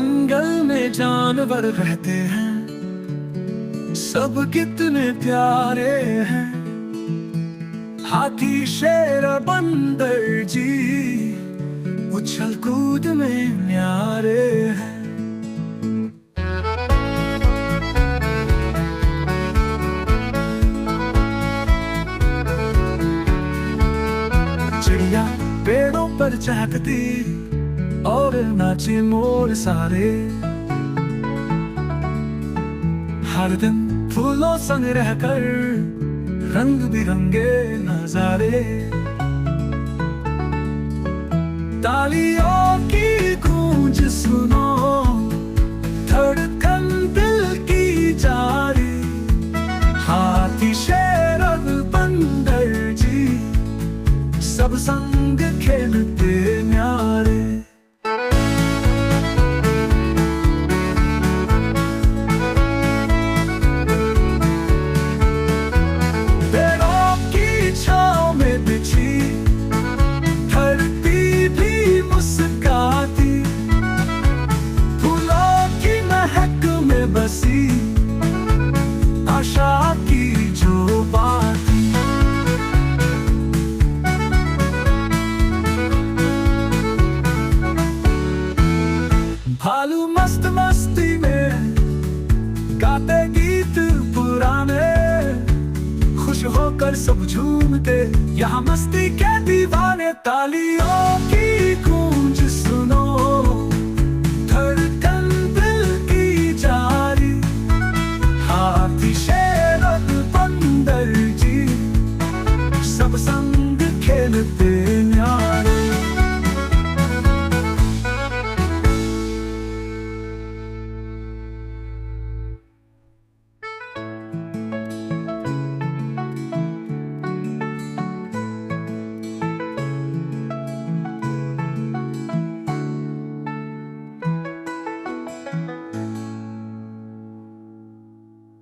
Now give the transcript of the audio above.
जंगल में जानवर रहते हैं, सब कितने प्यारे हैं। हाथी शेर और बंदर जी उछल कूद में न्यारे हैं। चिड़िया पेड़ों पर चहकती और नाचे मोर सारे। हर दिन फूलों संग रहकर रंग बिरंगे नजारे। तालियों की गूंज सुनो, धड़कन दिल की जारी। हाथी शेर और बंदर जी सब संग खेलते न्यारे। बसी आशा की जो बात, भालू मस्त मस्ती में गाते गीत पुराने। खुश होकर सब झूमते, यहाँ मस्ती के दीवाने। तालियों की